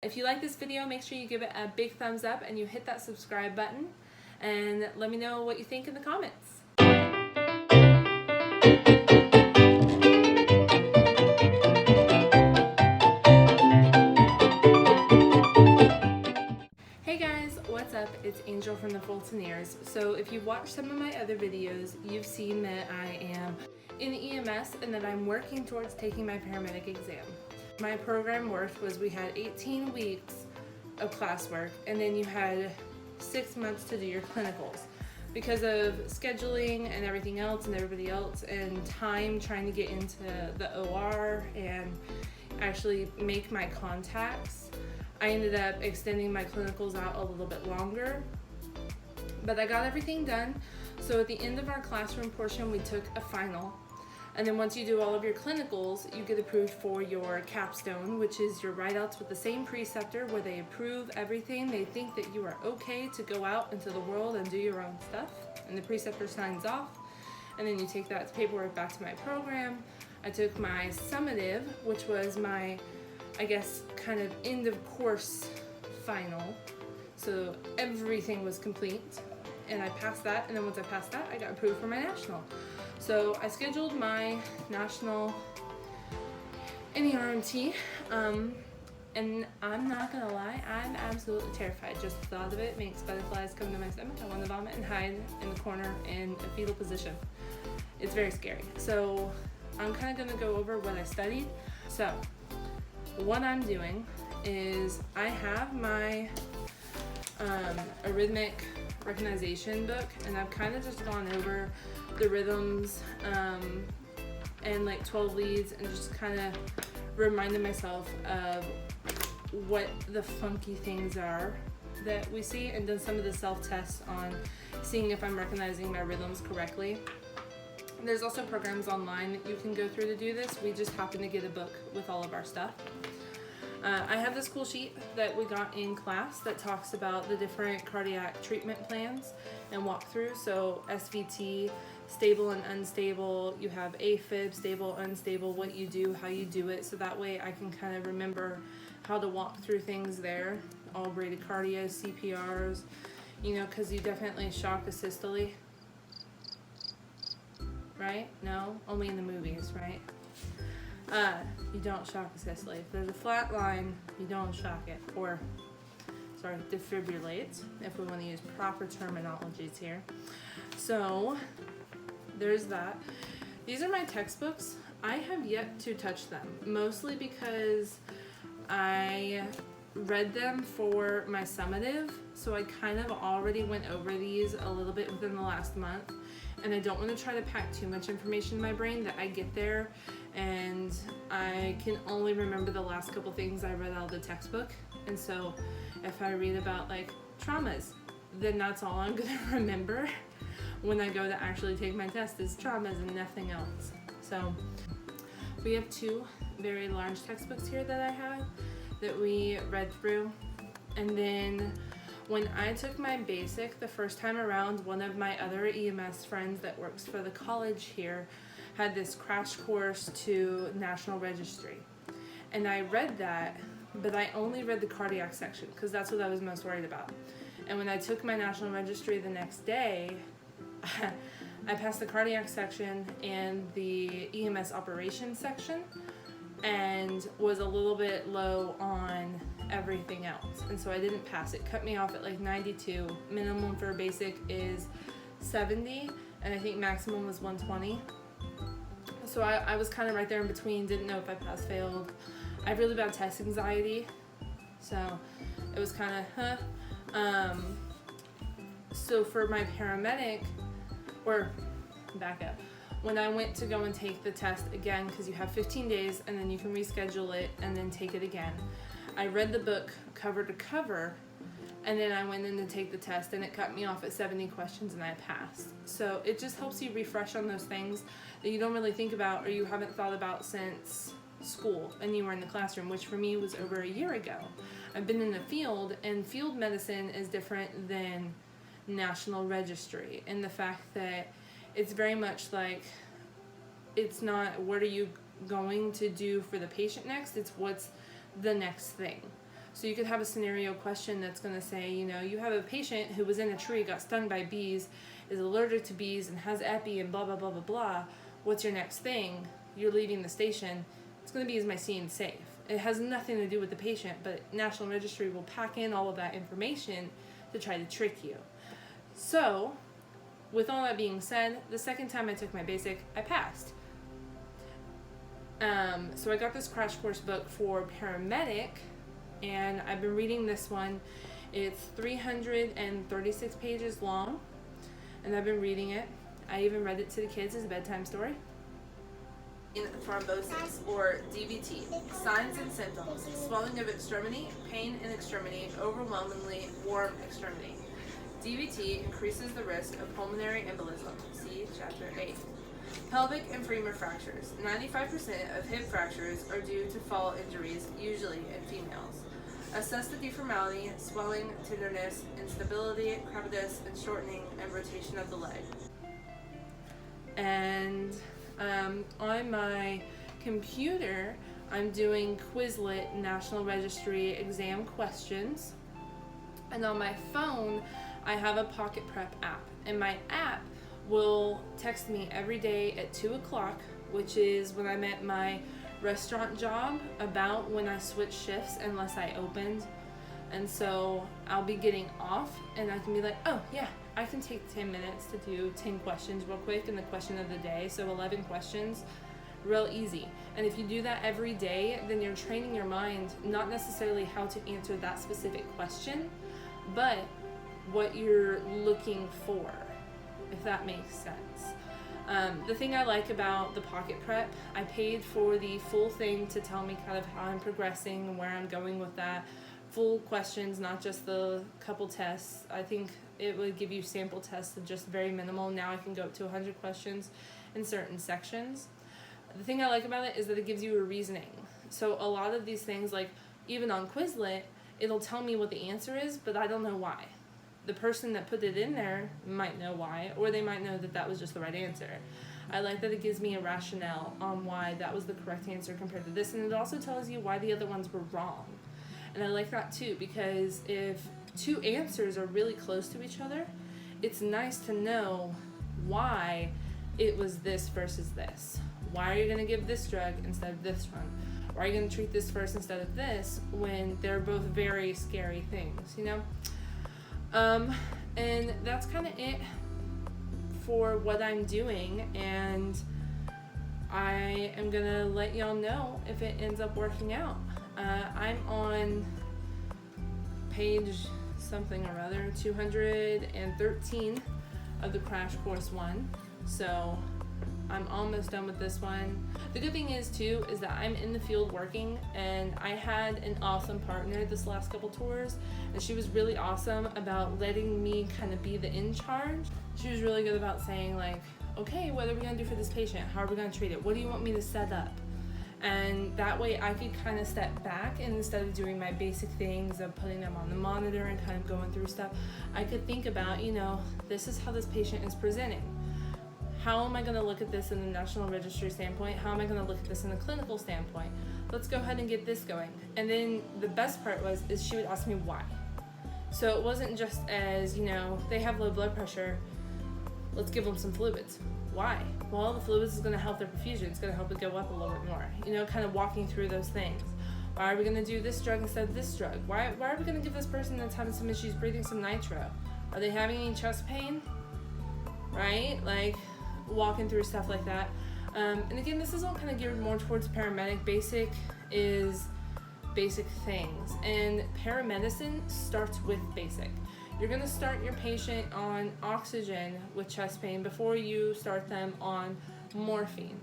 If you like this video, make sure you give it a big thumbs up and you hit that subscribe button, and let me know what you think in the comments. Hey guys, what's up? It's Angel from the Fultoneers. So if you've watched some of my other videos, you've seen that I am in EMS and that I'm working towards taking my paramedic exam. My program worked was we had 18 weeks of classwork and then you had 6 months to do your clinicals. Because of scheduling and everything else and everybody else and time trying to get into the OR and actually make my contacts, I ended up extending my clinicals out a little bit longer, but I got everything done. So at the end of our classroom portion, we took a final. And then once you do all of your clinicals, you get approved for your capstone, which is your write-outs with the same preceptor where they approve everything. They think that you are okay to go out into the world and do your own stuff. And the preceptor signs off. And then you take that paperwork back to my program. I took my summative, which was my, I guess, kind of end of course final. So everything was complete. And I passed that. And then once I passed that, I got approved for my national. So I scheduled my national NREMT, and I'm not gonna lie, I'm absolutely terrified. Just the thought of it makes butterflies come to my stomach. I want to vomit and hide in the corner in a fetal position. It's very scary. So I'm kind of gonna go over what I studied. So what I'm doing is I have my arrhythmic recognition book, and I've kind of just gone over the rhythms and like 12 leads and just kind of reminded myself of what the funky things are that we see, and done some of the self-tests on seeing if I'm recognizing my rhythms correctly. There's also programs online that you can go through to do this. We just happen to get a book with all of our stuff. I have this cool sheet that we got in class that talks about the different cardiac treatment plans and walkthrough. So SVT, stable and unstable, you have AFib, stable, unstable, what you do, how you do it. So that way I can kind of remember how to walk through things there. All bradycardias, CPRs, you know, because you definitely shock asystole. Right? No? Only in the movies, right? You don't shock asystole. If there's a flat line, you don't shock it. Or, sorry, defibrillate, if we want to use proper terminologies here. So, there's that. These are my textbooks. I have yet to touch them, mostly because I read them for my summative, so I kind of already went over these a little bit within the last month, and I don't want to try to pack too much information in my brain that I get there and I can only remember the last couple things I read out of the textbook. And so if I read about like traumas, then that's all I'm gonna remember when I go to actually take my test is traumas and nothing else. So we have two very large textbooks here that I have that we read through. And then when I took my basic the first time around, one of my other EMS friends that works for the college here had this crash course to National Registry. And I read that, but I only read the cardiac section because that's what I was most worried about. And when I took my National Registry the next day, I passed the cardiac section and the EMS operations section and was a little bit low on everything else. And so I didn't pass it. Cut me off at like 92. Minimum for basic is 70, and I think maximum was 120. So I was kind of right there in between, didn't know if I passed, failed. I have really bad test anxiety, so it was kind of, So for my paramedic, or back up, when I went to go and take the test again, because you have 15 days and then you can reschedule it and then take it again, I read the book cover to cover, and then I went in to take the test and it cut me off at 70 questions and I passed. So it just helps you refresh on those things that you don't really think about or you haven't thought about since school and you were in the classroom, which for me was over a year ago. I've been in the field, and field medicine is different than National Registry in the fact that it's very much like, it's not what are you going to do for the patient next, it's what's the next thing. So you could have a scenario question that's going to say, you know, you have a patient who was in a tree, got stung by bees, is allergic to bees, and has epi, and blah, blah, blah, blah, blah. What's your next thing? You're leaving the station. It's going to be, is my scene safe? It has nothing to do with the patient, but National Registry will pack in all of that information to try to trick you. So, with all that being said, the second time I took my basic, I passed. So I got this crash course book for Paramedic, and I've been reading this one. It's 336 pages long, and I've been reading it. I even read it to the kids as a bedtime story. In thrombosis, or DVT, signs and symptoms: swelling of extremity, pain in extremity, overwhelmingly warm extremity. DVT increases the risk of pulmonary embolism. See Chapter 8. Pelvic and femur fractures. 95% of hip fractures are due to fall injuries, usually in females. Assess the deformality, swelling, tenderness, instability, crepitus, and shortening and rotation of the leg. And on my computer, I'm doing Quizlet National Registry exam questions. And on my phone, I have a Pocket Prep app. And my app will text me every day at 2 o'clock, which is when I'm at my restaurant job, about when I switch shifts unless I opened. And so I'll be getting off and I can be like, oh yeah, I can take 10 minutes to do 10 questions real quick in the question of the day. So 11 questions, real easy. And if you do that every day, then you're training your mind, not necessarily how to answer that specific question, but what you're looking for, if that makes sense. The thing I like about the Pocket Prep, I paid for the full thing to tell me kind of how I'm progressing and where I'm going with that. Full questions, not just the couple tests. I think it would give you sample tests of just very minimal. Now I can go up to 100 questions in certain sections. The thing I like about it is that it gives you a reasoning. So a lot of these things, like even on Quizlet, it'll tell me what the answer is, but I don't know why. The person that put it in there might know why, or they might know that that was just the right answer. I like that it gives me a rationale on why that was the correct answer compared to this, and it also tells you why the other ones were wrong. And I like that too, because if two answers are really close to each other, it's nice to know why it was this versus this. Why are you going to give this drug instead of this one? Why are you going to treat this first instead of this when they're both very scary things, you know? And that's kind of it for what I'm doing, and I am gonna let y'all know if it ends up working out. I'm on page something or other, 213 of the Crash Course 1, so I'm almost done with this one. The good thing is too, is that I'm in the field working, and I had an awesome partner this last couple tours, and she was really awesome about letting me kind of be the in charge. She was really good about saying like, okay, what are we gonna do for this patient? How are we gonna treat it? What do you want me to set up? And that way I could kind of step back, and instead of doing my basic things of putting them on the monitor and kind of going through stuff, I could think about, you know, this is how this patient is presenting. How am I going to look at this in the National Registry standpoint? How am I going to look at this in the clinical standpoint? Let's go ahead and get this going. And then the best part is she would ask me why. So it wasn't just as, you know, they have low blood pressure, let's give them some fluids. Why? Well, the fluids is going to help their perfusion. It's going to help it go up a little bit more. You know, kind of walking through those things. Why are we going to do this drug instead of this drug? Why are we going to give this person that's having some issues breathing some nitro? Are they having any chest pain? Right? Like, walking through stuff like that. And again, this is all kind of geared more towards paramedic. Basic is basic things, and paramedicine starts with basic. You're going to start your patient on oxygen with chest pain before you start them on morphine.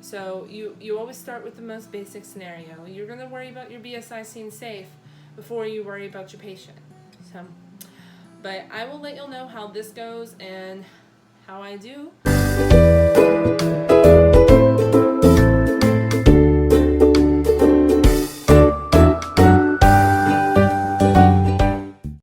So you always start with the most basic scenario. You're going to worry about your BSI scene safe before you worry about your patient. So, but I will let you'll know how this goes and how I do.